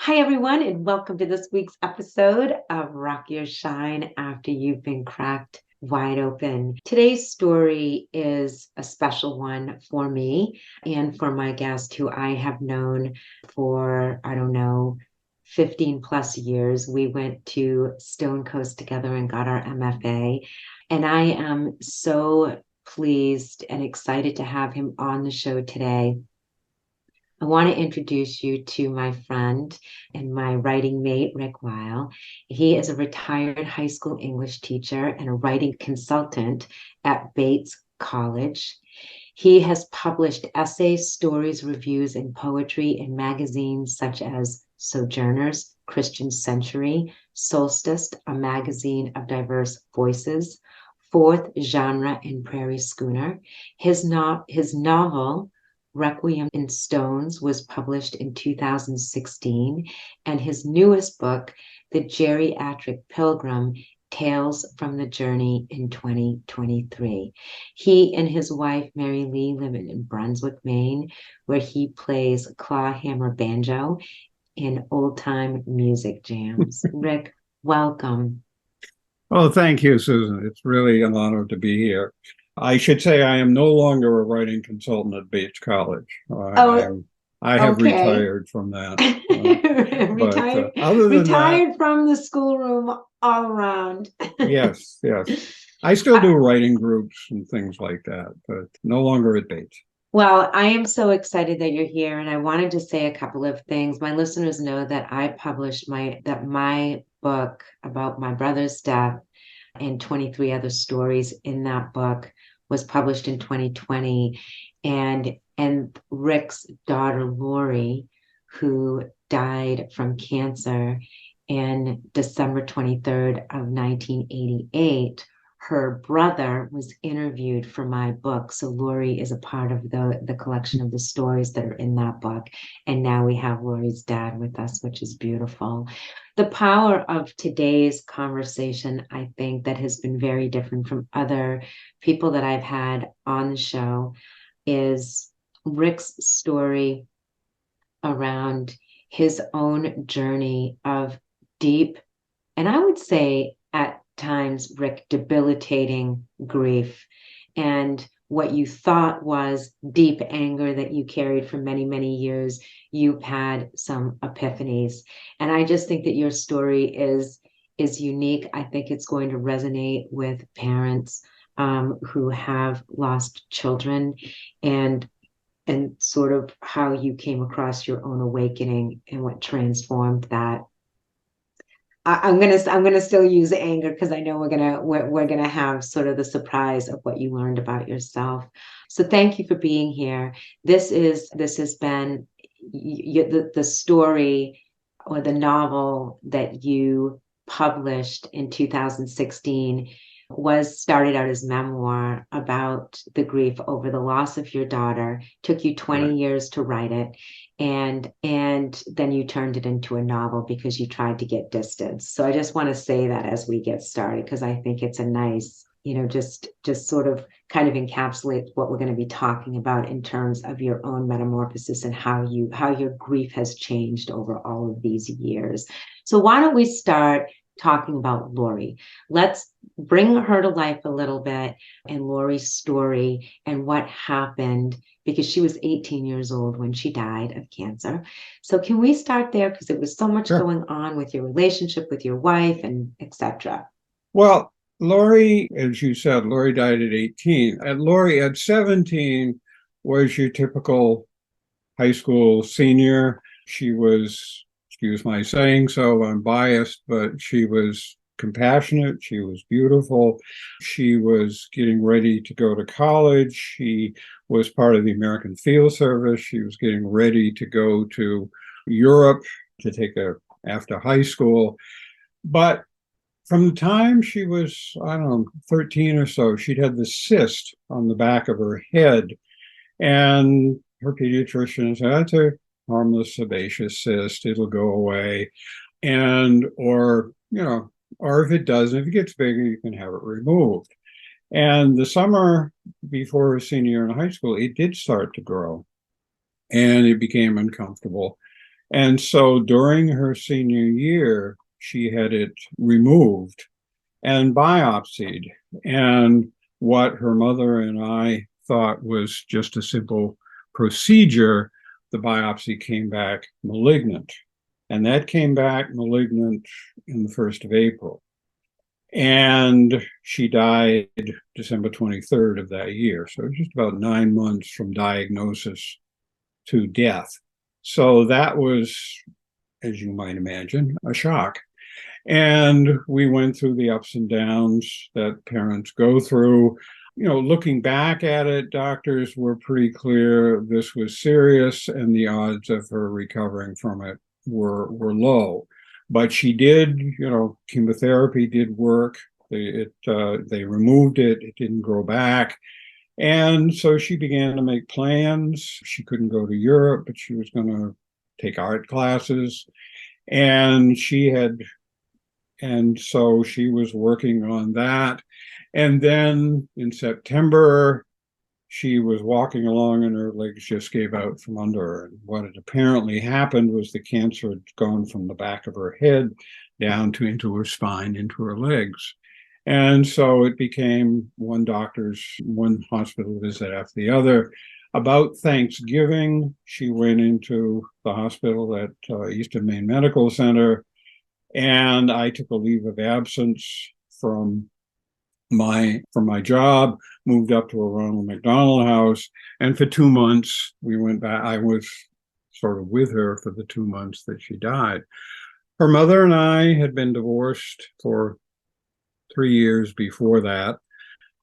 Hi, everyone, and welcome to this week's episode of Rock Your Shine After You've Been Cracked Wide Open. Today's story is a special one for me and for my guest, who I have known for, 15 plus years. We went to Stone Coast together and got our MFA. And I am so pleased and excited to have him on the show today. I want to introduce you to my friend and my writing mate, Rick Wile. He is a retired high school English teacher and a writing consultant at Bates College. He has published essays, stories, reviews, and poetry in magazines such as Sojourners, Christian Century, Solstice, a magazine of diverse voices, Fourth Genre, and Prairie Schooner. His novel, Requiem in Stones, was published in 2016, and his newest book, The Geriatric Pilgrim, Tales from the Journey, in 2023. He and his wife, Mary Lee, live in Brunswick, Maine, where he plays clawhammer banjo in old-time music jams. Rick, welcome. Oh, thank you, Susan. It's really an honor to be here. I should say I am no longer a writing consultant at Bates College. Oh, I have okay. retired from that. But Retired, other than that, retired from the schoolroom all around. yes. I still do writing groups and things like that, but no longer at Bates. Well, I am so excited that you're here, and I wanted to say a couple of things. My listeners know that I published my book about my brother's death and 23 other stories in that book was published in 2020. And Rick's daughter, Laurie, who died from cancer in December 23rd of 1988, her brother was interviewed for my book. So Laurie is a part of the collection of the stories that are in that book. And now we have Laurie's dad with us, which is beautiful. The power of today's conversation, I think, that has been very different from other people that I've had on the show, is Rick's story around his own journey of deep, and I would say at times, Rick, debilitating grief, and what you thought was deep anger that you carried for many, many years, you've had some epiphanies. And I just think that your story is unique. I think it's going to resonate with parents who have lost children, and sort of how you came across your own awakening and what transformed that. I'm gonna still use anger because I know we're gonna have sort of the surprise of what you learned about yourself. So thank you for being here. This has been the story or the novel that you published in 2016 was started out as memoir about the grief over the loss of your daughter. Took you 20 Right. years to write it, and then you turned it into a novel because you tried to get distance. So I just want to say that as we get started, because I think it's a nice, just sort of kind of encapsulates what we're going to be talking about in terms of your own metamorphosis and how your grief has changed over all of these years. So why don't we start talking about Laurie? Let's bring her to life a little bit, and Laurie's story and what happened, because she was 18 years old when she died of cancer. So can we start there? Because there was so much Sure. going on with your relationship with your wife and etc. Well, Laurie, as you said, Laurie died at 18. And Laurie at 17 was your typical high school senior. She was, excuse my saying so, I'm biased, but she was compassionate. She was beautiful. She was getting ready to go to college. She was part of the American Field Service. She was getting ready to go to Europe to take after high school. But from the time she was, I don't know, 13 or so, she'd had this cyst on the back of her head. And her pediatrician said, that's a harmless sebaceous cyst. It'll go away. Or if it doesn't, if it gets bigger, you can have it removed. And the summer before her senior year in high school, it did start to grow and it became uncomfortable. And so during her senior year, she had it removed and biopsied. And what her mother and I thought was just a simple procedure, the biopsy came back malignant. And that came back malignant in the 1st of April. And she died December 23rd of that year. So it was just about 9 months from diagnosis to death. So that was, as you might imagine, a shock. And we went through the ups and downs that parents go through. Looking back at it, doctors were pretty clear this was serious and the odds of her recovering from it were low. But she did, chemotherapy did work. They removed it. It didn't grow back. And so she began to make plans. She couldn't go to Europe, but she was going to take art classes. And so she was working on that. And then in September, she was walking along and her legs just gave out from under her. And what had apparently happened was the cancer had gone from the back of her head down into her spine, into her legs. And so it became one hospital visit after the other. About Thanksgiving, she went into the hospital at Eastern Maine Medical Center, and I took a leave of absence from my job, moved up to a Ronald McDonald House, and for 2 months we went back. I was sort of with her for the 2 months that she died. Her mother and I had been divorced for 3 years before that,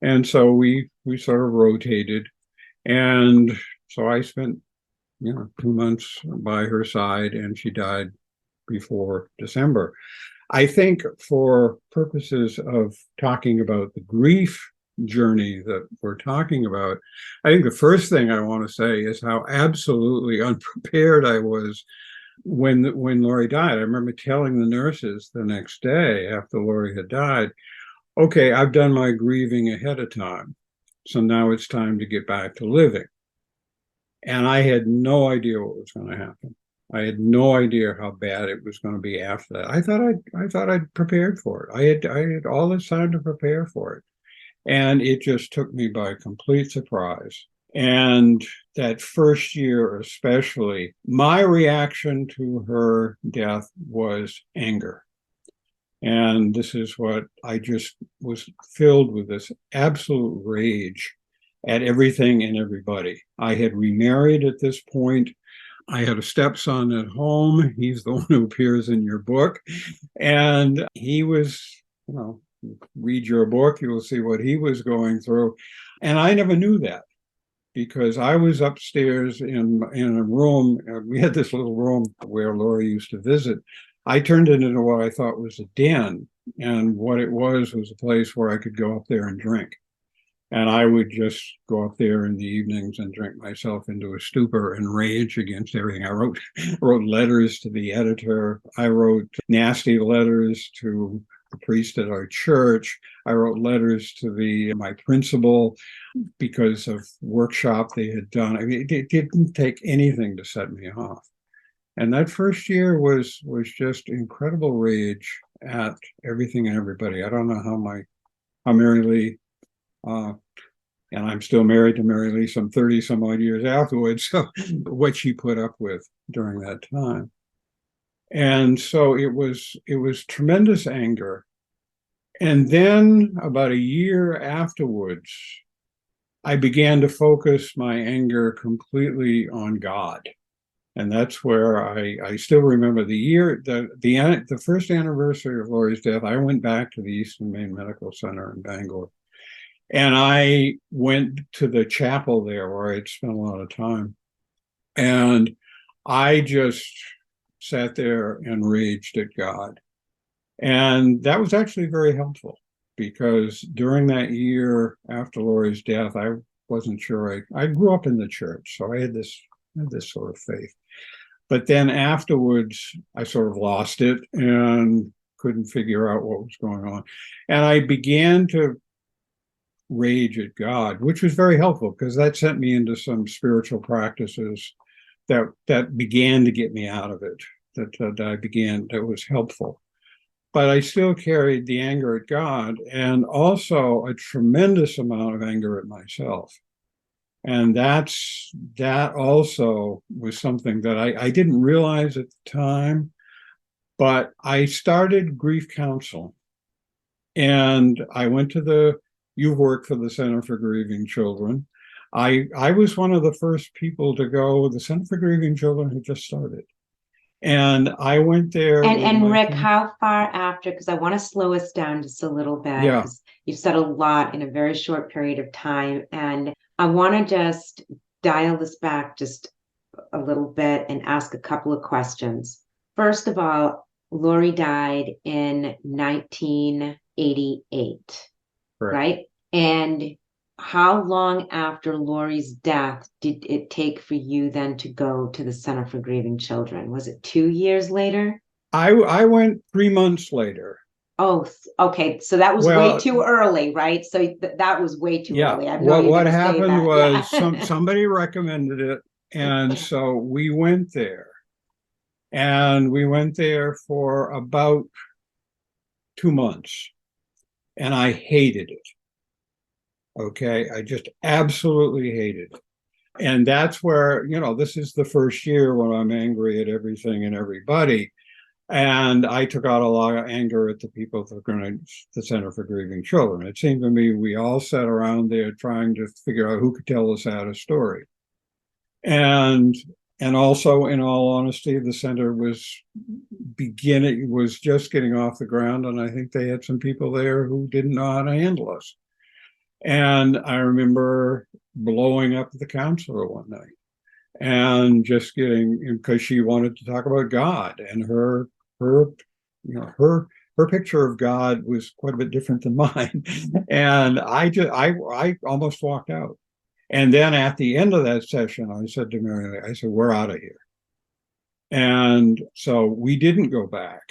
and so we sort of rotated. And so I spent 2 months by her side, and she died before December. I think for purposes of talking about the grief journey that we're talking about, I think the first thing I want to say is how absolutely unprepared I was when Laurie died. I remember telling the nurses the next day after Laurie had died, okay, I've done my grieving ahead of time, so now it's time to get back to living. And I had no idea what was going to happen. I had no idea how bad it was going to be after that. I thought I'd prepared for it. I had all this time to prepare for it. And it just took me by complete surprise. And that first year especially, my reaction to her death was anger. And this is what I just was filled with, this absolute rage at everything and everybody. I had remarried at this point. I had a stepson at home. He's the one who appears in your book. And he was, read your book, you will see what he was going through. And I never knew that because I was upstairs in a room. We had this little room where Laurie used to visit. I turned it into what I thought was a den. And what it was a place where I could go up there and drink. And I would just go up there in the evenings and drink myself into a stupor and rage against everything. I wrote letters to the editor. I wrote nasty letters to the priest at our church. I wrote letters to my principal because of workshop they had done. I mean, it didn't take anything to set me off. And that first year was just incredible rage at everything and everybody. I don't know how Mary Lee, and I'm still married to Mary Lee some 30 some odd years afterwards, so what she put up with during that time. And so it was tremendous anger. And then about a year afterwards, I began to focus my anger completely on God. And that's where I still remember the first anniversary of Laurie's death. I went back to the Eastern Maine Medical Center in Bangor. And I went to the chapel there where I'd spent a lot of time. And I just sat there and raged at God. And that was actually very helpful because during that year after Laurie's death, I wasn't sure. I grew up in the church, so I had this sort of faith. But then afterwards, I sort of lost it and couldn't figure out what was going on. And I began to rage at God, which was very helpful because that sent me into some spiritual practices that began to get me out of it. That was helpful. But I still carried the anger at God and also a tremendous amount of anger at myself. And that also was something that I didn't realize at the time, but I started grief counseling. And I went to you've worked for the Center for Grieving Children. I was one of the first people to go. The Center for Grieving Children had just started. And I went there with And my Rick, friend. how far after? Because I want to slow us down just a little bit Yeah. because you've said a lot in a very short period of time. And I want to just dial this back just a little bit and ask a couple of questions. First of all, Laurie died in 1988, Correct. right? And how long after Laurie's death did it take for you then to go to the Center for Grieving Children? Was it 2 years later? I went 3 months later. Oh, okay. So that was way Well, too early, right? So that was way too yeah. early. I know you're What going to say happened that. Yeah. was somebody recommended it, and so we went there. And we went there for about 2 months, and I hated it. Okay, I just absolutely hated it. And that's where, this is the first year when I'm angry at everything and everybody. And I took out a lot of anger at the people that are going to the Center for Grieving Children. It seemed to me we all sat around there trying to figure out who could tell the saddest story. And and also, in all honesty, the center was just getting off the ground, and I think they had some people there who didn't know how to handle us. And I remember blowing up the counselor one night and just getting, because she wanted to talk about God, and her you know her picture of God was quite a bit different than mine. And I almost walked out. And then at the end of that session, I said to Mary, I said, we're out of here. And so we didn't go back.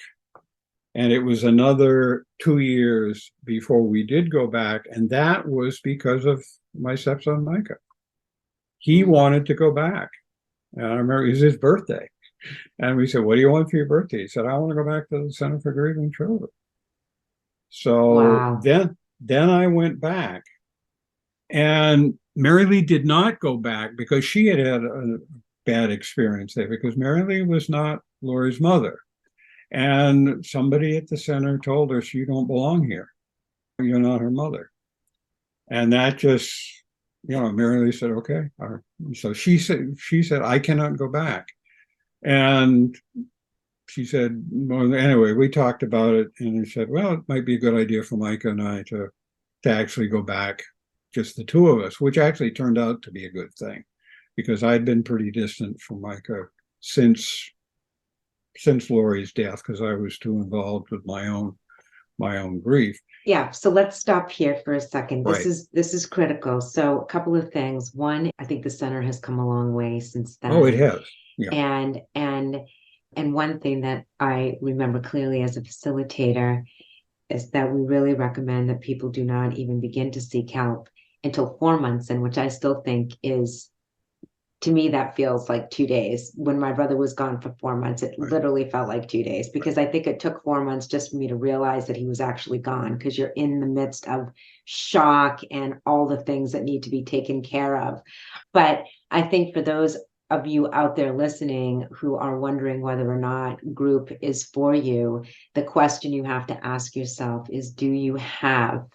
And it was another 2 years before we did go back. And that was because of my stepson, Micah. He wanted to go back. And I remember it was his birthday. And we said, what do you want for your birthday? He said, I want to go back to the Center for Grieving Children. So Wow. then I went back. And Mary Lee did not go back because she had had a bad experience there, because Mary Lee was not Laurie's mother. And somebody at the center told her, you don't belong here. You're not her mother. And that just, Mary Lee said, okay. So she said, I cannot go back. And she said, well, anyway, we talked about it, and she said, well, it might be a good idea for Micah and I to actually go back, just the two of us, which actually turned out to be a good thing, because I'd been pretty distant from Micah since Laurie's death, because I was too involved with my own grief. Yeah, so let's stop here for a second. Right. This is critical. So a couple of things. One, I think the center has come a long way since then. Oh, it has. Yeah. And one thing that I remember clearly as a facilitator is that we really recommend that people do not even begin to seek help until 4 months in, which I still think is, to me, that feels like 2 days. When my brother was gone for 4 months, it literally felt like 2 days, because I think it took 4 months just for me to realize that he was actually gone, because you're in the midst of shock and all the things that need to be taken care of. But I think for those of you out there listening who are wondering whether or not group is for you, the question you have to ask yourself is, do you have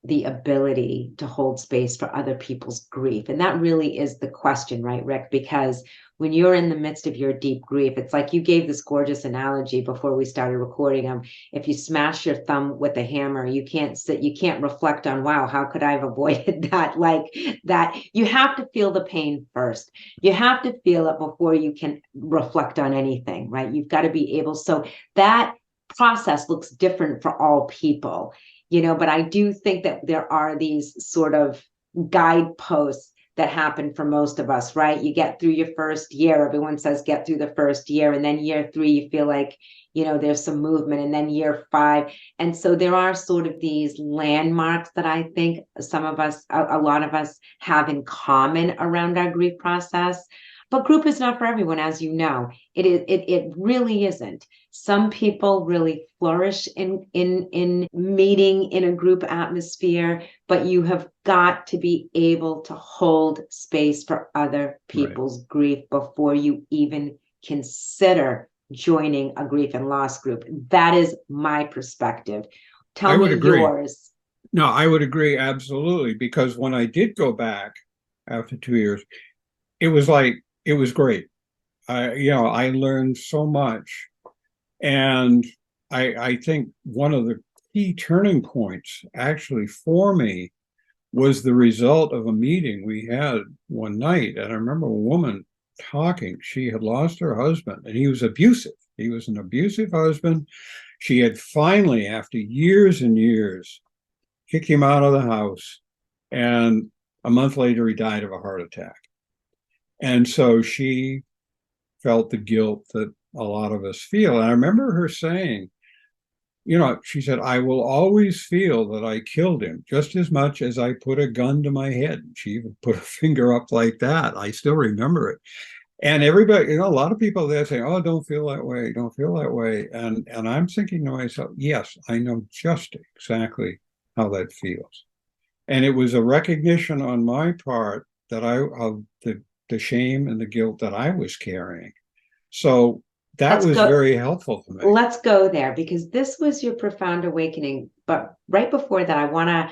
the ability to hold space for other people's grief? And that really is the question, right, Rick? Because when you're in the midst of your deep grief, it's like you gave this gorgeous analogy before we started recording them. If you smash your thumb with a hammer, you can't reflect on, wow, how could I have avoided that? Like that, you have to feel the pain first. You have to feel it before you can reflect on anything, right? You've got to be able, so that process looks different for all people. But I do think that there are these sort of guideposts that happen for most of us, right? You get through your first year. Everyone says get through the first year. And then year 3, you feel like, there's some movement. And then year 5. And so there are sort of these landmarks that I think some of us, a lot of us have in common around our grief process. But group is not for everyone, as you know. It really isn't. Some people really flourish in meeting in a group atmosphere, but you have got to be able to hold space for other Right. people's grief before you even consider joining a grief and loss group. That is my perspective. I Tell would me agree. yours. No, I would agree absolutely, because when I did go back after 2 years, it was like it was great. I learned so much, and I think one of the key turning points actually for me was the result of a meeting we had one night. And I remember a woman talking. She had lost her husband, and he was abusive. He was an abusive husband. She had finally, after years and years, kicked him out of the house. And a month later, he died of a heart attack. And so she felt the guilt that a lot of us feel. And I remember her saying, she said, I will always feel that I killed him just as much as I put a gun to my head. She even put a finger up like that. I still remember it. And everybody, a lot of people there say, oh, don't feel that way. Don't feel that way. And I'm thinking to myself, yes, I know just exactly how that feels. And it was a recognition on my part that of the shame and the guilt that I was carrying. So that Let's was go. very helpful to me. Let's go there because this was your profound awakening. But right before that, I want to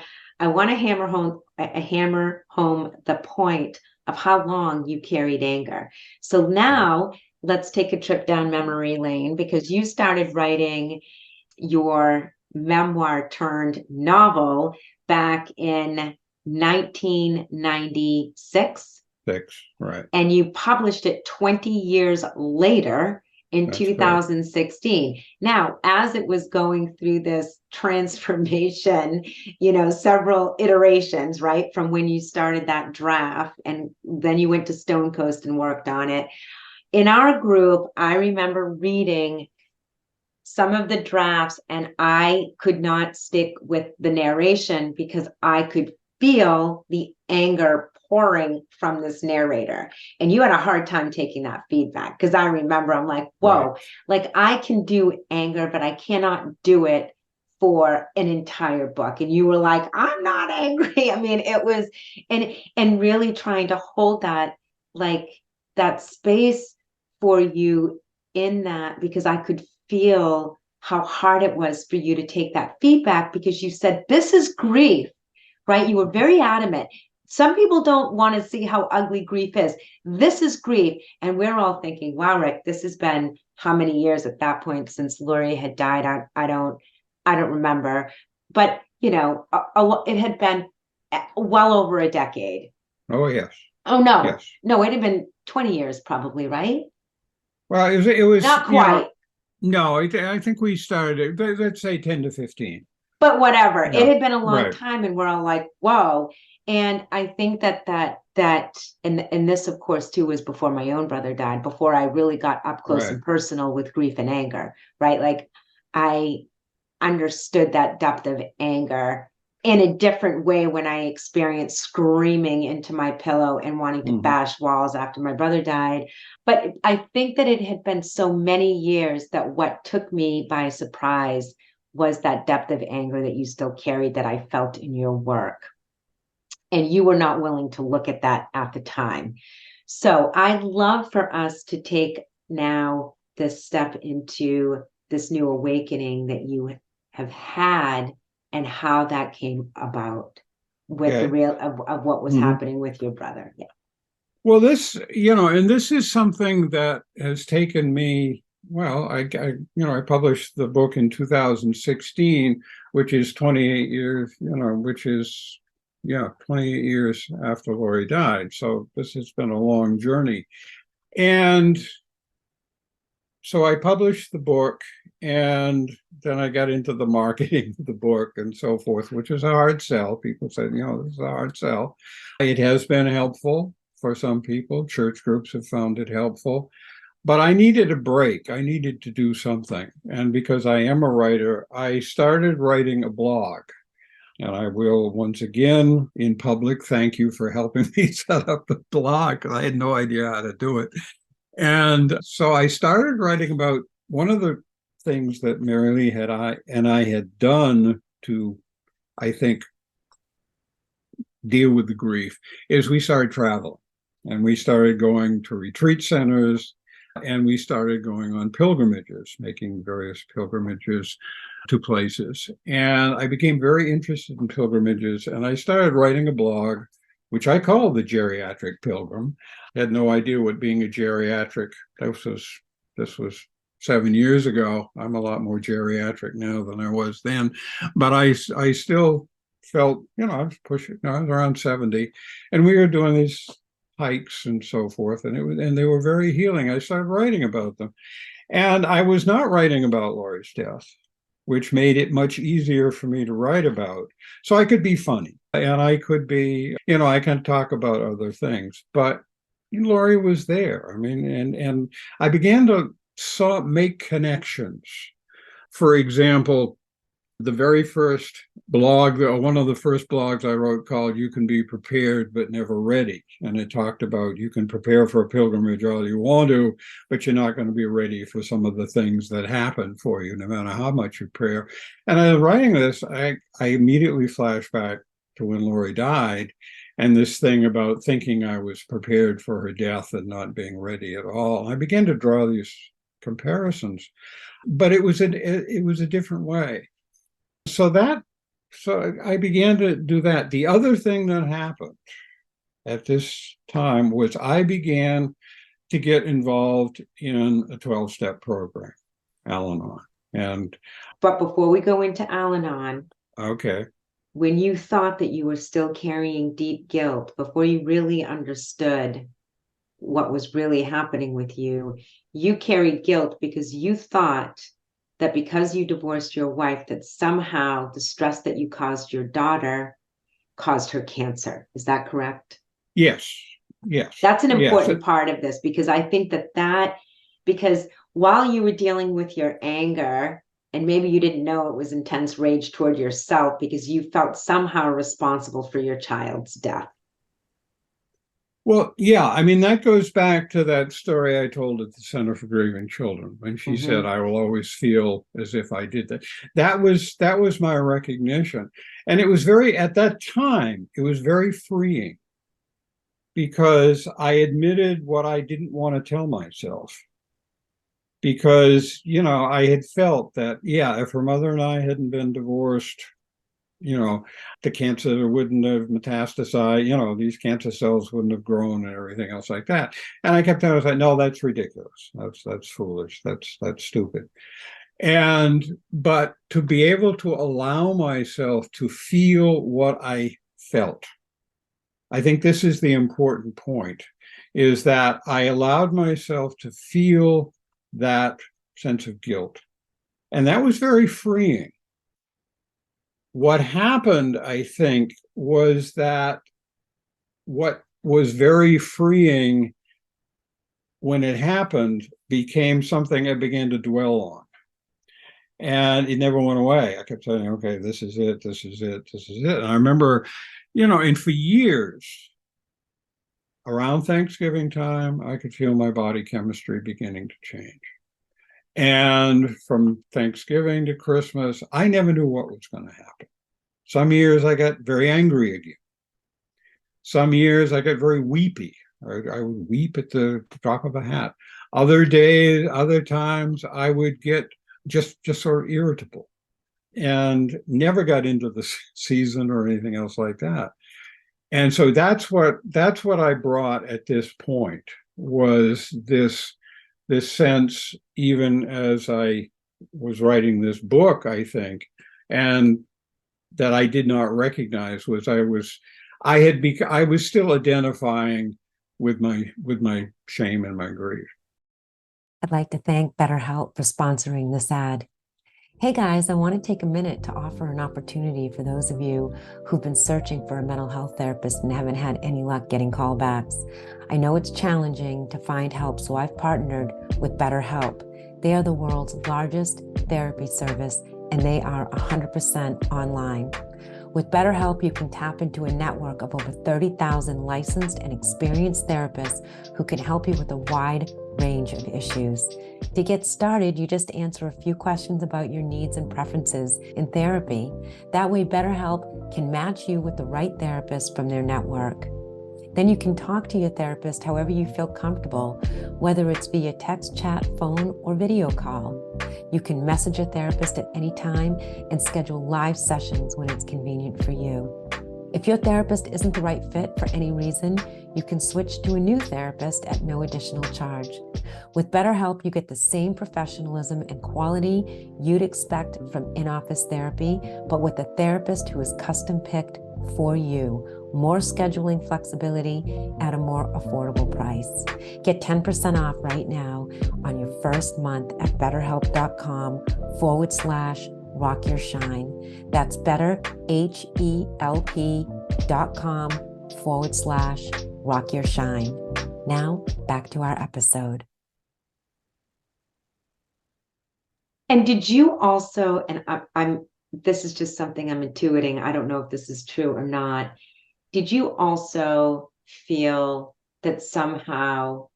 hammer home the point of how long you carried anger. So now let's take a trip down memory lane because you started writing your memoir turned novel back in 1996, Six, right. and you published it 20 years later in That's correct. 2016. Now, as it was going through this transformation, several iterations, right, from when you started that draft, and then you went to Stone Coast and worked on it. In our group, I remember reading some of the drafts, and I could not stick with the narration because I could feel the anger pouring from this narrator. And you had a hard time taking that feedback because I remember I'm like, Right. whoa, like I can do anger, but I cannot do it for an entire book. And you were like, I'm not angry. I mean, it was, and really trying to hold like that space for you in that, because I could feel how hard it was for you to take that feedback because you said, this is grief, right? You were very adamant. Some people don't want to see how ugly grief is. This is grief. And we're all thinking, wow, Rick, this has been how many years at that point since Laurie had died? I don't remember. But, it had been well over a decade. Oh, yes. Oh, no, Yes. no, it had been 20 years probably, right? Well, it was, Not quite. no, I think we started, let's say 10 to 15. But whatever, it Yeah. had been a long Right. time, and we're all like, whoa. And I think and this of course too was before my own brother died, before I really got up close Right. and personal with grief and anger, right? Like I understood that depth of anger in a different way when I experienced screaming into my pillow and wanting to Mhm. bash walls after my brother died. But I think that it had been so many years that what took me by surprise was that depth of anger that you still carried, that I felt in your work. And you were not willing to look at that at the time. So I'd love for us to take now this step into this new awakening that you have had and how that came about with the Okay. real of what was Mhm. happening with your brother. Yeah. Well, and this is something that has taken me, well, I published the book in 2016, which is 28 years, which is, yeah, 28 years after Laurie died. So this has been a long journey. And so I published the book, and then I got into the marketing of the book and so forth, which is a hard sell. People said, this is a hard sell. It has been helpful for some people. Church groups have found it helpful. But I needed a break. I needed to do something. And because I am a writer, I started writing a blog. And I will once again in public thank you for helping me set up the blog, because I had no idea how to do it. And so I started writing about one of the things that Mary Lee and I had done to, I think, deal with the grief is we started traveling, and we started going to retreat centers, and we started going on pilgrimages, making various pilgrimages to places. And I became very interested in pilgrimages, and I started writing a blog, which I called the Geriatric Pilgrim. I had no idea what being a geriatric, this was 7 years ago. I'm a lot more geriatric now than I was then, but I still felt, I was pushing, I was around 70, and we were doing these hikes and so forth, and they were very healing. I started writing about them, and I was not writing about Laurie's death, which made it much easier for me to write about. So I could be funny, and I could be, I can talk about other things, but Laurie was there. I mean, and I began to make connections. For example, the very first blog, one of the first blogs I wrote, called "You Can Be Prepared But Never Ready." And it talked about you can prepare for a pilgrimage all you want to, but you're not going to be ready for some of the things that happen for you, no matter how much you prepare. And I was writing this, I immediately flashed back to when Laurie died, and this thing about thinking I was prepared for her death and not being ready at all. I began to draw these comparisons, but it was a different way. So I began to do that. The other thing that happened at this time was I began to get involved in a 12-step program, Al-Anon. But before we go into Al-Anon, okay, when you thought that you were still carrying deep guilt, before you really understood what was really happening with you, you carried guilt because you thought that because you divorced your wife, that somehow the stress that you caused your daughter caused her cancer. Is that correct? Yes. That's an important yes. part of this, because I think because while you were dealing with your anger, and maybe you didn't know it was intense rage toward yourself because you felt somehow responsible for your child's death. Well, yeah, I mean, that goes back to that story I told at the Center for Grieving Children, when she said, "I will always feel as if I did that." That was my recognition. And it was at that time, it was very freeing, because I admitted what I didn't want to tell myself. Because, I had felt that, if her mother and I hadn't been divorced, the cancer wouldn't have metastasized, these cancer cells wouldn't have grown and everything else like that. And I kept telling myself, no, that's ridiculous. That's foolish. That's stupid. But to be able to allow myself to feel what I felt, I think this is the important point, is that I allowed myself to feel that sense of guilt. And that was very freeing. What happened, I think, was that what was very freeing when it happened became something I began to dwell on. And it never went away. I kept saying, okay, this is it, this is it, this is it. And I remember, and for years, around Thanksgiving time, I could feel my body chemistry beginning to change. And from Thanksgiving to Christmas, I never knew what was going to happen. Some years I got very angry again. Some years I got very weepy. I would weep at the drop of a hat. Other times I would get just sort of irritable, and never got into the season or anything else like that. And so that's what I brought at this point, was this sense, even as I was writing this book, I think, and that I did not recognize, was I was still identifying with my shame and my grief. I'd like to thank BetterHelp for sponsoring this ad. Hey guys, I want to take a minute to offer an opportunity for those of you who've been searching for a mental health therapist and haven't had any luck getting callbacks. I know it's challenging to find help, so I've partnered with BetterHelp. They are the world's largest therapy service, and they are 100% online. With BetterHelp, you can tap into a network of over 30,000 licensed and experienced therapists who can help you with a wide range of issues. To get started, you just answer a few questions about your needs and preferences in therapy. That way, BetterHelp can match you with the right therapist from their network. Then you can talk to your therapist however you feel comfortable, whether it's via text, chat, phone, or video call. You can message your therapist at any time and schedule live sessions when it's convenient for you. If your therapist isn't the right fit for any reason, you can switch to a new therapist at no additional charge. With BetterHelp, you get the same professionalism and quality you'd expect from in-office therapy, but with a therapist who is custom-picked for you. More scheduling flexibility at a more affordable price. Get 10% off right now on your first month at betterhelp.com/rockyourshine. That's betterhelp.com/rockyourshine. Now back to our episode. And did you also, and this is just something I'm intuiting, I don't know if this is true or not. Did you also feel that somehow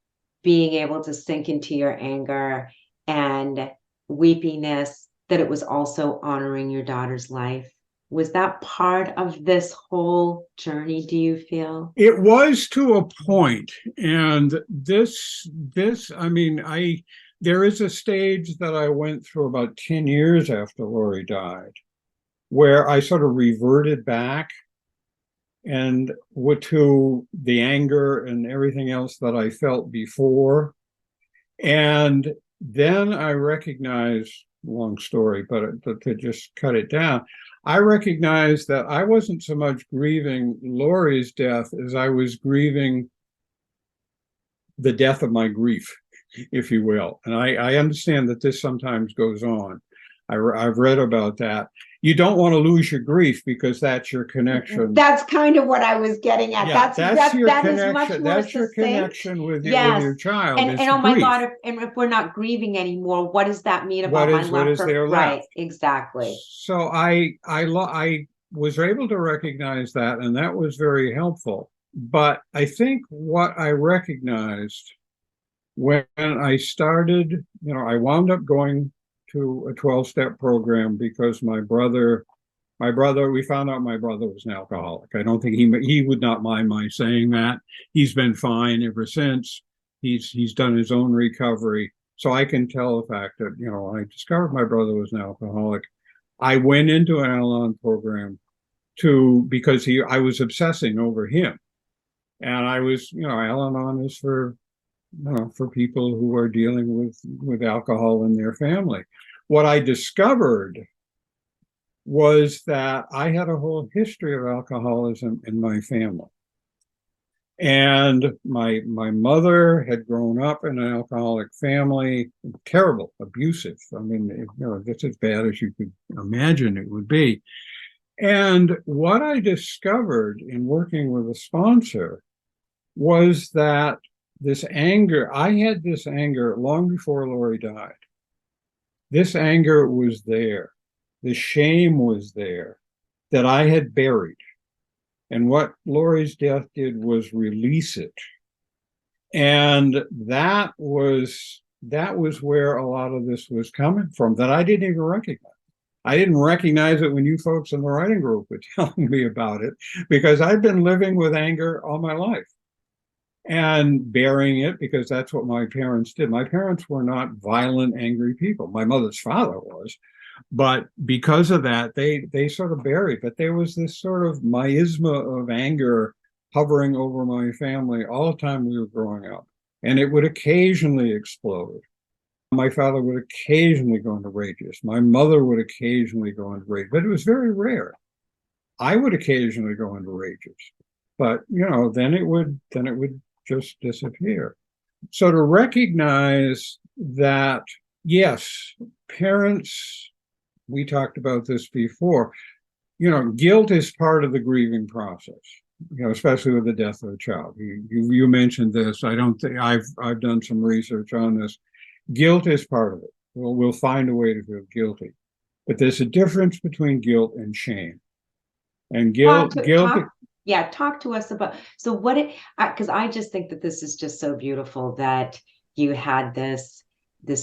being able to sink into your anger and weepiness, that it was also honoring your daughter's life? Was that part of this whole journey, do you feel? It was to a point. And there is a stage that I went through about 10 years after Laurie died, where I sort of reverted back and to the anger and everything else that I felt before. And then I recognized, long story, but to just cut it down, I recognized that I wasn't so much grieving Laurie's death as I was grieving the death of my grief, if you will. And I understand that this sometimes goes on. I've read about that. You don't want to lose your grief because that's your connection. That's kind of what I was getting at. Yeah, that's your that connection. Is much more that's your succinct. Connection with Yes. your child. And oh my God, if we're not grieving anymore, what does that mean about my love? What is there left? Right, exactly. So I was able to recognize that, and that was very helpful. But I think what I recognized when I started, I wound up going to a 12-step program because my brother, we found out my brother was an alcoholic. I don't think he would not mind my saying that. He's been fine ever since. He's done his own recovery. So I can tell the fact that, I discovered my brother was an alcoholic. I went into an Al-Anon program because I was obsessing over him. And I was, Al-Anon is for people who are dealing with alcohol in their family. What I discovered was that I had a whole history of alcoholism in my family. And my mother had grown up in an alcoholic family, terrible, abusive. I mean, that's as bad as you could imagine it would be. And what I discovered in working with a sponsor was that I had this anger long before Laurie died. This anger was there. The shame was there that I had buried. And what Laurie's death did was release it. And that was where a lot of this was coming from that I didn't even recognize. I didn't recognize it when you folks in the writing group were telling me about it, because I've been living with anger all my life and bearing it because that's what my parents did. My parents were not violent, angry people. My mother's father was. But because of that, they sort of buried. But there was this sort of miasma of anger hovering over my family all the time we were growing up. And it would occasionally explode. My father would occasionally go into rages. My mother would occasionally go into rage, but it was very rare. I would occasionally go into rages, but then it would just disappear. So to recognize that, yes, parents, we talked about this before, guilt is part of the grieving process, especially with the death of a child. You mentioned this. I don't think I've done some research on this. Guilt is part of it. We'll find a way to feel guilty. But there's a difference between guilt and shame. And Talk guilt, to guilt, talk, yeah, talk to us about so what it because I just think that this is just so beautiful that you had this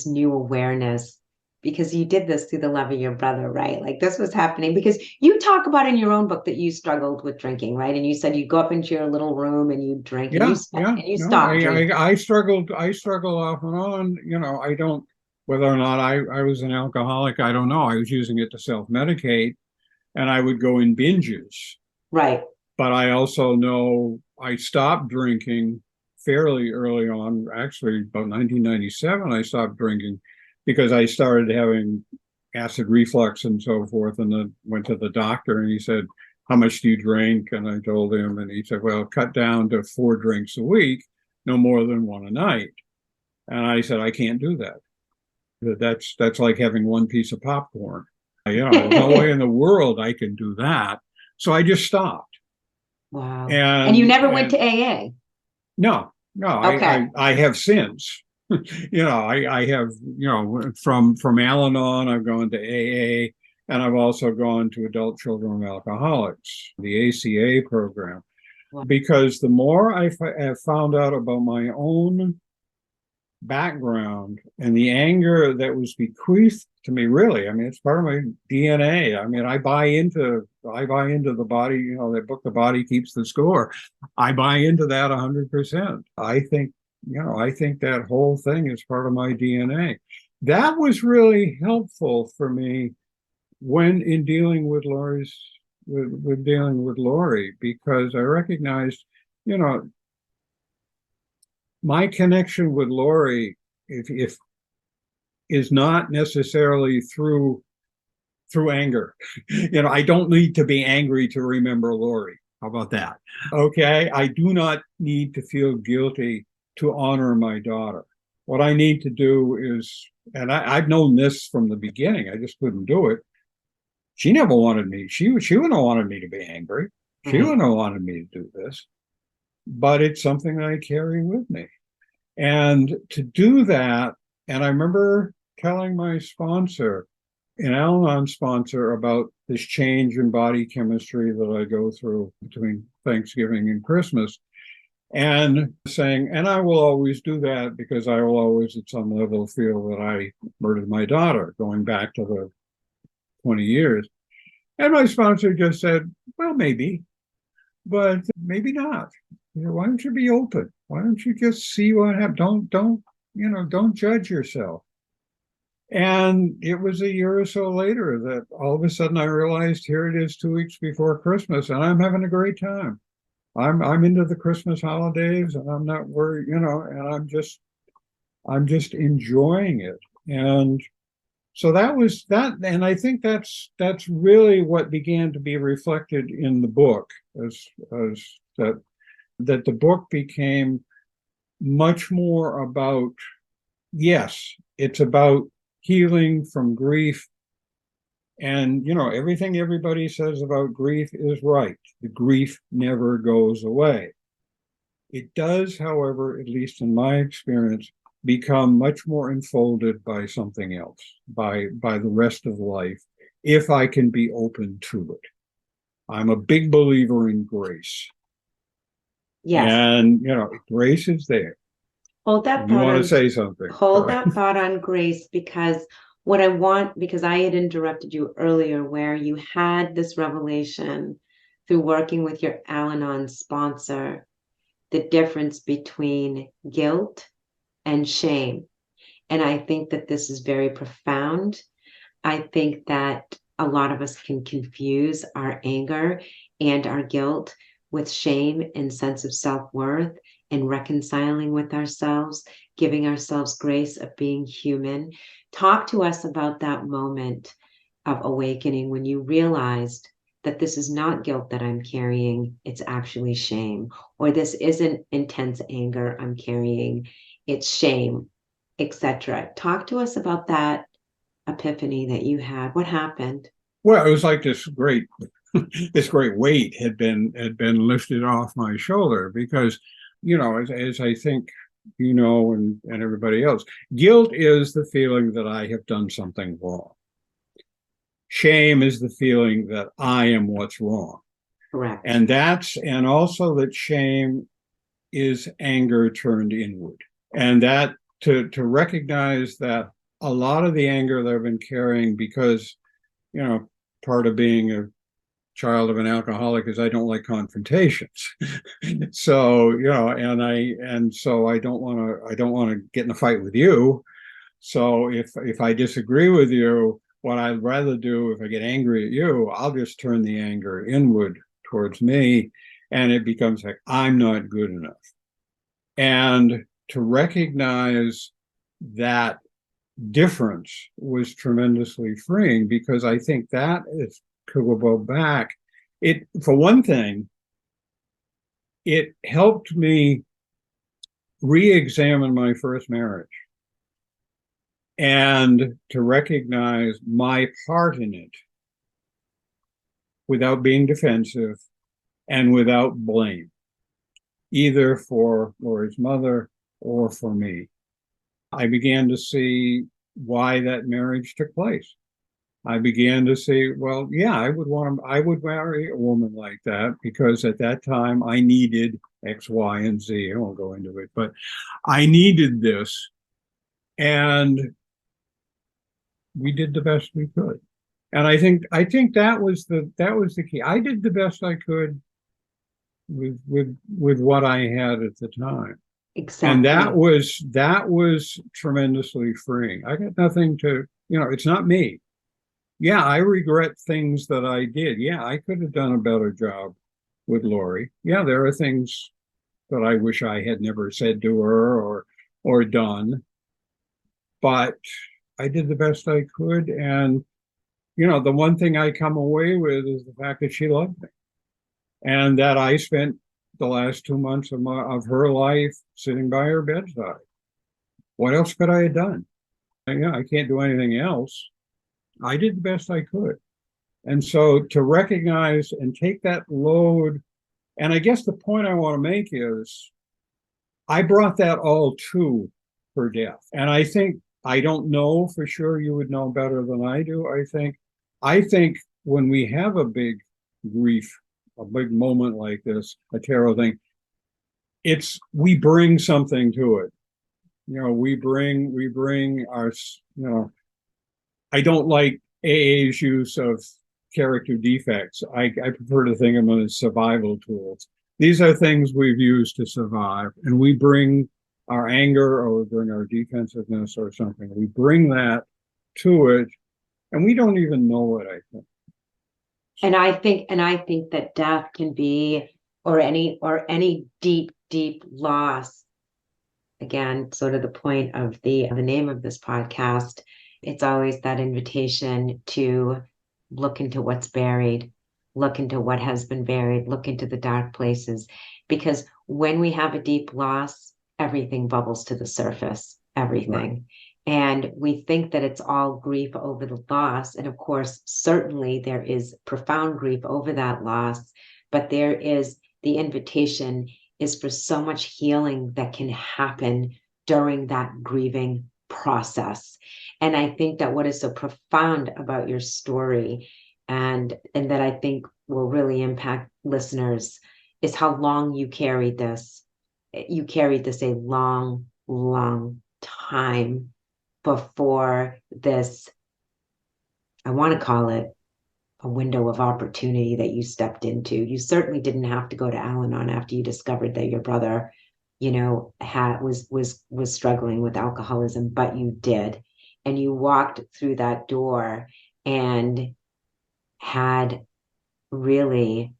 new awareness because you did this through the love of your brother, right? Like this was happening because you talk about in your own book that you struggled with drinking, right? And you said you go up into your little room and you drink and yeah, yeah. you No, stop drinking. I struggled off and on. I don't, whether or not I was an alcoholic, I don't know. I was using it to self-medicate, and I would go in binges. Right. But I also know I stopped drinking fairly early on. Actually, about 1997, I stopped drinking because I started having acid reflux and so forth. And then went to the doctor, and he said, "How much do you drink?" And I told him, and he said, "Well, cut down to 4 drinks a week, no more than one a night." And I said, "I can't do that. That's like having one piece of popcorn. There's no way in the world I can do that." So I just stopped. Wow. And you never went And to AA? no, Okay. I have since. I have, from Al-Anon, I've gone to AA, and I've also gone to Adult Children of Alcoholics, the ACA program, Wow. because the more I have found out about my own background and the anger that was bequeathed to me, really, I mean, it's part of my DNA. I mean, I buy into the body, that book, The Body Keeps the Score. I buy into that 100%. I think that whole thing is part of my DNA. That was really helpful for me when in dealing with dealing with Laurie, because I recognized, you know, my connection with Laurie, if is not necessarily through anger. I don't need to be angry to remember Laurie. How about that? Okay, I do not need to feel guilty to honor my daughter. What I need to do is, and I've known this from the beginning, I just couldn't do it. She never wanted me. She wouldn't have wanted me to be angry. She Right. wouldn't have wanted me to do this. But it's something that I carry with me. And to do that, and I remember telling my sponsor, an Al-Anon sponsor, about this change in body chemistry that I go through between Thanksgiving and Christmas, and saying, and I will always do that because I will always at some level feel that I murdered my daughter, going back to the 20 years. And my sponsor just said, well, maybe, but maybe not. Why don't you be open? Why don't you just see what happens? Don't judge yourself. And it was a year or so later that all of a sudden I realized, here it is 2 weeks before Christmas, and I'm having a great time. I'm into the Christmas holidays, and I'm not worried, and I'm just enjoying it. And so that was that, and I think that's really what began to be reflected in the book, as that the book became much more about, yes, it's about healing from grief. And, everything everybody says about grief is right. The grief never goes away. It does, however, at least in my experience, become much more enfolded by something else, by the rest of life, if I can be open to it. I'm a big believer in grace. Yes. And, grace is there. Hold that You thought want on to say something? hold that thought on grace because because I had interrupted you earlier where you had this revelation through working with your Al-Anon sponsor, the difference between guilt and shame. And I think that this is very profound. I think that a lot of us can confuse our anger and our guilt with shame and sense of self-worth and reconciling with ourselves, giving ourselves grace of being human. Talk to us about that moment of awakening when you realized that this is not guilt that I'm carrying, it's actually shame, or this isn't intense anger I'm carrying, it's shame, etc. Talk to us about that epiphany that you had. What happened? Well, it was like this great weight had been lifted off my shoulder because, as I think and everybody else, guilt is the feeling that I have done something wrong. Shame is the feeling that I am what's wrong. Correct. And also that shame is anger turned inward. And that to recognize that a lot of the anger that I've been carrying, because, part of being a child of an alcoholic is I don't like confrontations. So, so I don't want to get in a fight with you. So if I disagree with you, what I'd rather do, if I get angry at you, I'll just turn the anger inward towards me, and it becomes like I'm not good enough. And to recognize that difference was tremendously freeing, because I think that is, to go back, it, for one thing, it helped me re-examine my first marriage and to recognize my part in it without being defensive and without blame, either for Laurie's mother or for me. I began to see why that marriage took place. I began to see, well, yeah, I would marry a woman like that, because at that time I needed X, Y, and Z. I won't go into it, but I needed this. And we did the best we could. And I think that was the key. I did the best I could with what I had at the time. Exactly. And that was tremendously freeing. I got nothing to, it's not me. Yeah, I regret things that I did. Yeah, I could have done a better job with Laurie. Yeah, there are things that I wish I had never said to her or done. But I did the best I could. And, the one thing I come away with is the fact that she loved me. And that I spent the last 2 months of her life sitting by her bedside. What else could I have done? I can't do anything else. I did the best I could. And so to recognize and take that load, and I guess the point I want to make is I brought that all to her death. And I don't know for sure, you would know better than I do. I think when we have a big grief, a big moment like this, a terrible thing, we bring something to it. We bring our, I don't like AA's use of character defects. I prefer to think of them as survival tools. These are things we've used to survive, and we bring our anger or we bring our defensiveness or something. We bring that to it, and we don't even know it, I think. And I think that death can be, or any deep, deep loss. Again, sort of the point of the name of this podcast, it's always that invitation to look into what's buried, look into what has been buried, look into the dark places. Because when we have a deep loss, everything bubbles to the surface, everything. Right. And we think that it's all grief over the loss. And of course, certainly there is profound grief over that loss, but there is the invitation is for so much healing that can happen during that grieving process. And I think that what is so profound about your story and that I think will really impact listeners is how long you carried this. You carried this a long, long time before this, I want to call it a window of opportunity that you stepped into. You certainly didn't have to go to Al-Anon after you discovered that your brother, was struggling with alcoholism, but you did. And you walked through that door and had really,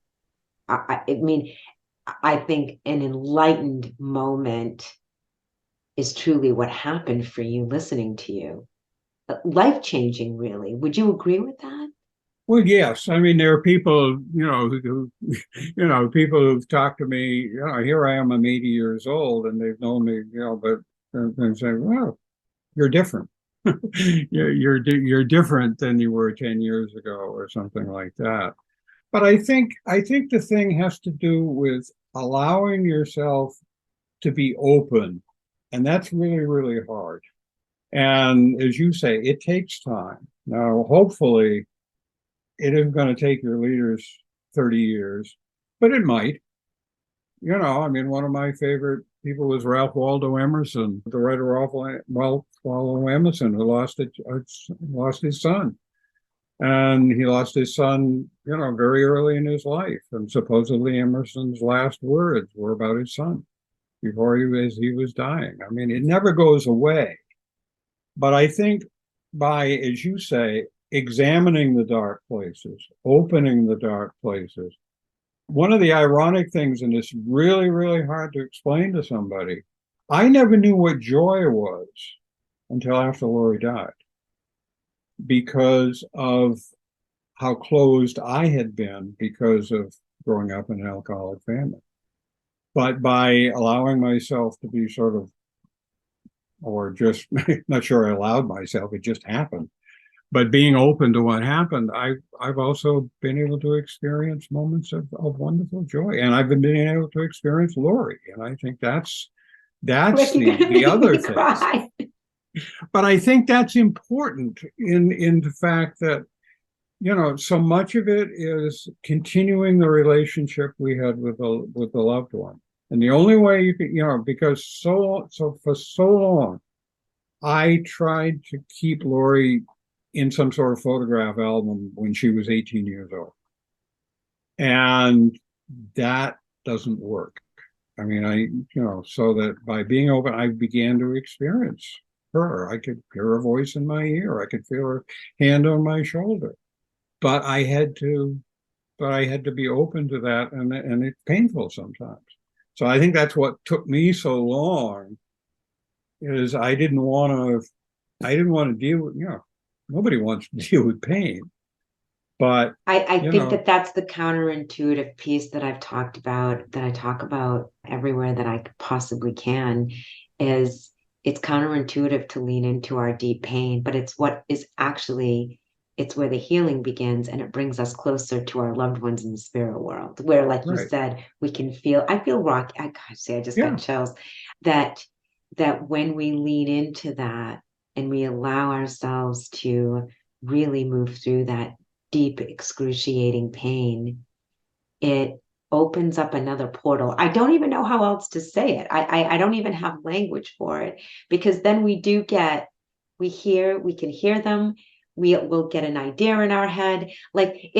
I think an enlightened moment is truly what happened for you listening to you. Life-changing, really. Would you agree with that? Well, yes. I mean, there are people, people who've talked to me, here I am, I'm 80 years old, and they've known me, but they say, well, you're different. You're different than you were 10 years ago or something like that. But I think the thing has to do with allowing yourself to be open. And that's really, really hard. And as you say, it takes time. Now, hopefully, it isn't going to take your leaders 30 years, but it might. You know, I mean, one of my favorite people was Ralph Waldo Emerson, the writer Ralph Waldo Emerson, who lost his son. And he lost his son, you know, very early in his life. And supposedly Emerson's last words were about his son before he was dying. I mean, it never goes away. But I think by, as you say, examining the dark places, opening the dark places, one of the ironic things, and it's really, really hard to explain to somebody, I never knew what joy was until after Laurie died, because of how closed I had been because of growing up in an alcoholic family. But by allowing myself to be sort of, or just not sure I allowed myself, it just happened. But being open to what happened, I've also been able to experience moments of wonderful joy. And I've been able to experience Laurie. And I think that's the other thing. But I think that's important in the fact that, you know, so much of it is continuing the relationship we had with the loved one. And the only way you can, you know, because so for so long, I tried to keep Laurie in some sort of photograph album when she was 18 years old. And that doesn't work. I mean, so that by being open, I began to experience her. I could hear her voice in my ear. I could feel her hand on my shoulder. But I had to be open to that, and it's painful sometimes. So I think that's what took me so long, is I didn't want to deal with, nobody wants to deal with pain. But I think that that's the counterintuitive piece that I've talked about, that I talk about everywhere that I possibly can, is it's counterintuitive to lean into our deep pain, but it's what is actually, it's where the healing begins, and it brings us closer to our loved ones in the spirit world, where, like you said, we can feel, I feel rock. I just got chills that when we lean into that and we allow ourselves to really move through that deep, excruciating pain, it opens up another portal. I don't even know how else to say it. I don't even have language for it, because then we can hear them. We will get an idea in our head. Like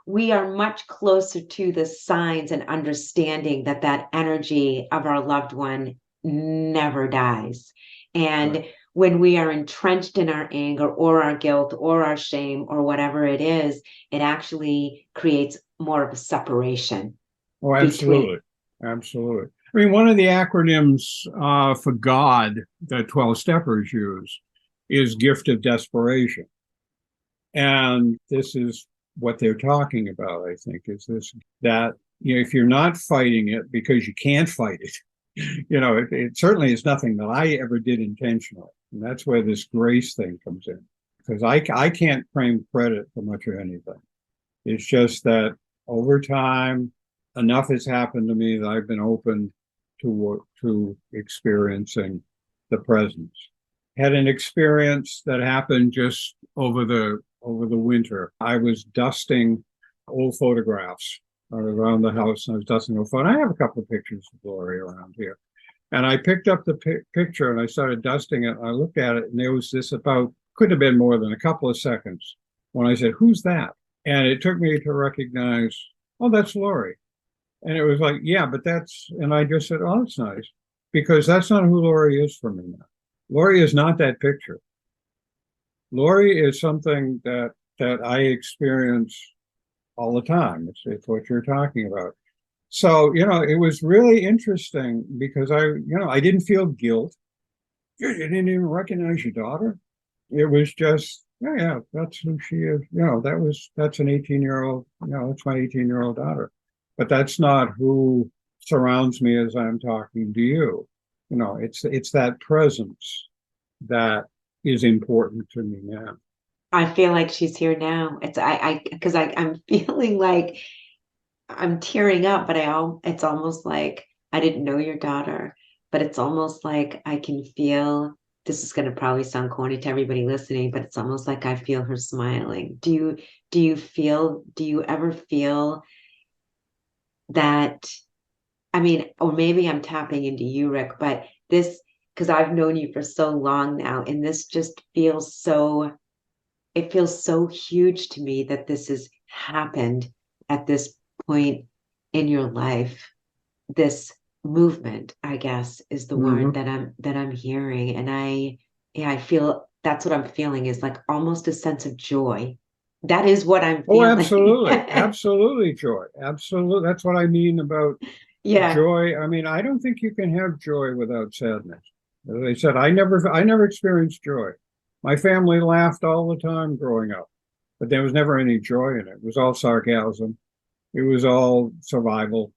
we are much closer to the signs and understanding that energy of our loved one never dies. And when we are entrenched in our anger or our guilt or our shame or whatever it is, it actually creates more of a separation. Oh, absolutely. Absolutely. I mean, one of the acronyms for God that 12 steppers use is gift of desperation. And this is what they're talking about, I think, is this, that, if you're not fighting it because you can't fight it, it certainly is nothing that I ever did intentionally. And that's where this grace thing comes in, because I can't claim credit for much of anything. It's just that over time, enough has happened to me that I've been open to experiencing the presence. Had an experience that happened just over the winter. I was dusting old photographs around the house, and I was dusting old photos. I have a couple of pictures of Laurie around here. And I picked up the picture and I started dusting it. And I looked at it, and there was this couldn't have been more than a couple of seconds when I said, "Who's that?" And it took me to recognize, oh, that's Laurie. And it was like, yeah, but and I just said, oh, that's nice, because that's not who Laurie is for me now. Laurie is not that picture. Laurie is something that I experience all the time. It's what you're talking about. So, it was really interesting because I didn't feel guilt. You didn't even recognize your daughter. It was just, yeah, that's who she is. That's an 18-year-old, that's my 18-year-old daughter. But that's not who surrounds me as I'm talking to you. It's that presence that is important to me now. I feel like she's here now. Because I'm feeling like I'm tearing up, but it's almost like I didn't know your daughter, but it's almost like I can feel, this is going to probably sound corny to everybody listening, but it's almost like I feel her smiling. Do you ever feel that, I mean, or maybe I'm tapping into you, Rick, but this, because I've known you for so long now, and this just feels so, it feels so huge to me that this has happened at this point in your life. This movement, I guess, is the word Hmm. that I'm hearing. And yeah, I feel that's what I'm feeling is like almost a sense of joy. That is what I'm Oh, feeling. absolutely. Absolutely, joy. Absolutely. That's what I mean about Yeah. joy. I mean, I don't think you can have joy without sadness. As I said, I never experienced joy. My family laughed all the time growing up, but there was never any joy in it. It was all sarcasm. It was all survival,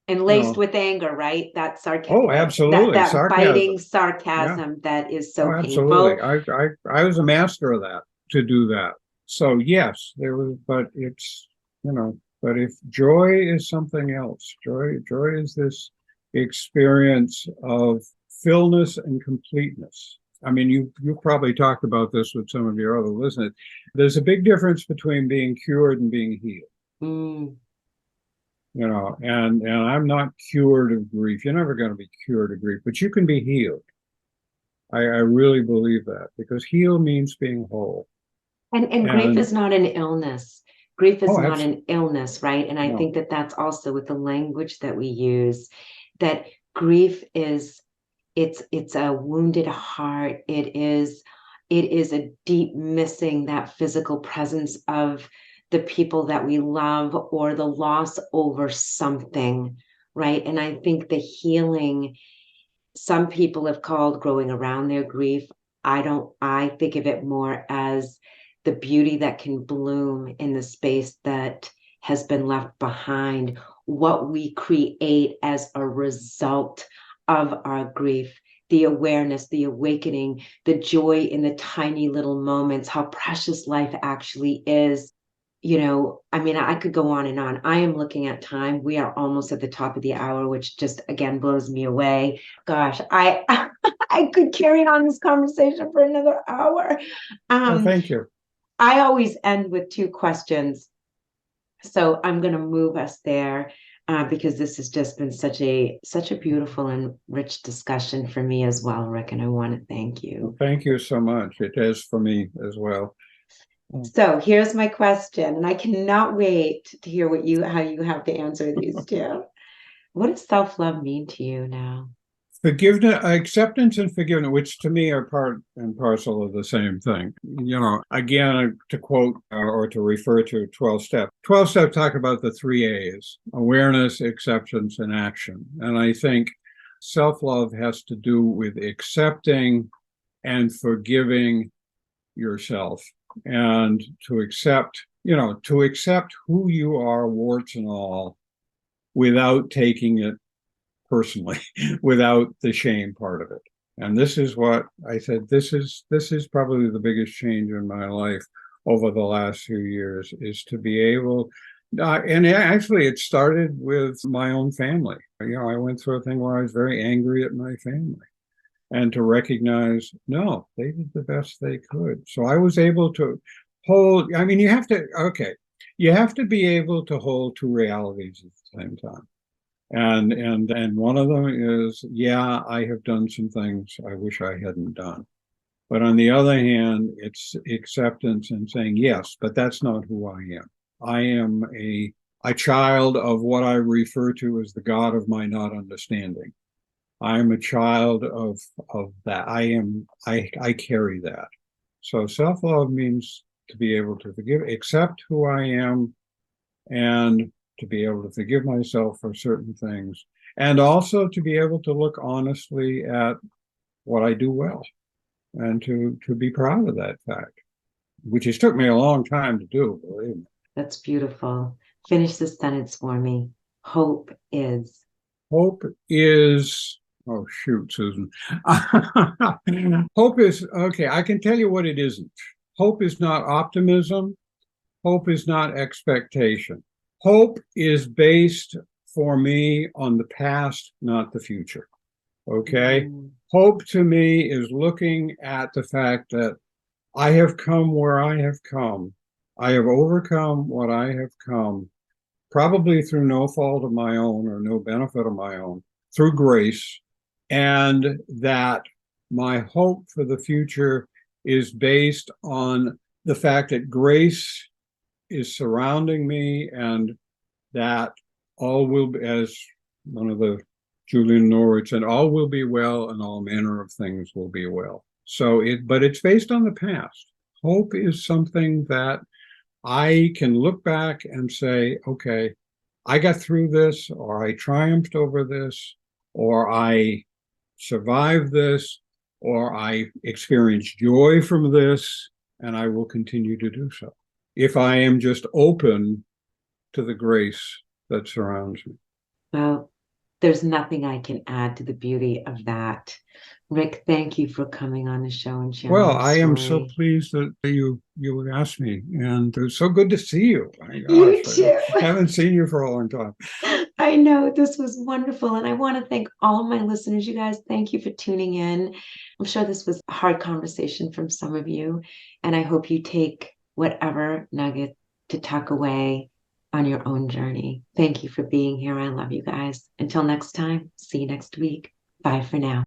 And you laced know. with anger, right? That Oh, absolutely. that biting Sarcasm. Yeah. sarcasm that is Oh, so absolutely. painful. I was a master of that, to do that. So yes, there was, but it's, but if joy is something else, joy is this experience of fullness and completeness. I mean, you probably talked about this with some of your other listeners. There's a big difference between being cured and being healed. Mm. And I'm not cured of grief. You're never going to be cured of grief, but you can be healed. I really believe that, because heal means being whole. And grief And is not an illness. Grief is oh, not absolutely. an illness, right? And I No. think that that's also with the language that we use, that grief is it's a wounded heart. It is a deep missing that physical presence of the people that we love or the loss over something, right? And I think the healing, some people have called growing around their grief. I don't, I think of it more as the beauty that can bloom in the space that has been left behind, what we create as a result of our grief, the awareness, the awakening, the joy in the tiny little moments, how precious life actually is. I mean, I could go on and on. I am looking at time. We are almost at the top of the hour, which just again blows me away. Gosh, I I could carry on this conversation for another hour. Well, Um, thank you. I always end with two questions, so I'm going to move us there because this has just been such a beautiful and rich discussion for me as well, Rick, and I want to thank Well, you. thank you so much. It is for me as well. So here's my question, and I cannot wait to hear how you have to answer these two. What does self-love mean to you now? Forgiveness, acceptance and forgiveness, which to me are part and parcel of the same thing. Again, to quote or to refer to 12 step. 12 step talk about the three A's: awareness, acceptance, and action. And I think self-love has to do with accepting and forgiving yourself, and to accept who you are, warts and all, without taking it personally, without the shame part of it. And this is what I said, this is probably the biggest change in my life over the last few years, is to be able, and actually it started with my own family. I went through a thing where I was very angry at my family, and to recognize, no, they did the best they could. So I was able to hold, I mean, you have to be able to hold two realities at the same time. And one of them is, yeah, I have done some things I wish I hadn't done. But on the other hand, it's acceptance and saying, yes, but that's not who I am. I am a child of what I refer to as the God of my not understanding. I am a child of that. I carry that. So self-love means to be able to forgive, accept who I am, and to be able to forgive myself for certain things, and also to be able to look honestly at what I do well, and to be proud of that fact, which has took me a long time to do, believe me. That's beautiful. Finish the sentence for me. Hope is. Hope is, oh shoot, Susan. Hope is, okay, I can tell you what it isn't. Hope is not optimism. Hope is not expectation. Hope is based for me on the past, not the future. Okay. Mm. Hope to me is looking at the fact that I have come where I have come. I have overcome what I have come probably through no fault of my own or no benefit of my own, through grace, and that my hope for the future is based on the fact that grace is surrounding me and that all will be, as one of the Julian Norwich said, all will be well and all manner of things will be well. But it's based on the past. Hope is something that I can look back and say, okay, I got through this, or I triumphed over this, or I survived this, or I experienced joy from this, and I will continue to do so if I am just open to the grace that surrounds me. Well, there's nothing I can add to the beauty of that. Rick, thank you for coming on the show and sharing Well, your I am so story. pleased that you asked me, and it was so good to see you. My You gosh, too. I haven't seen you for a long time. I know this was wonderful. And I want to thank all of my listeners. You guys, thank you for tuning in. I'm sure this was a hard conversation from some of you. And I hope you take whatever nugget to tuck away on your own journey. Thank you for being here. I love you guys. Until next time, see you next week. Bye for now.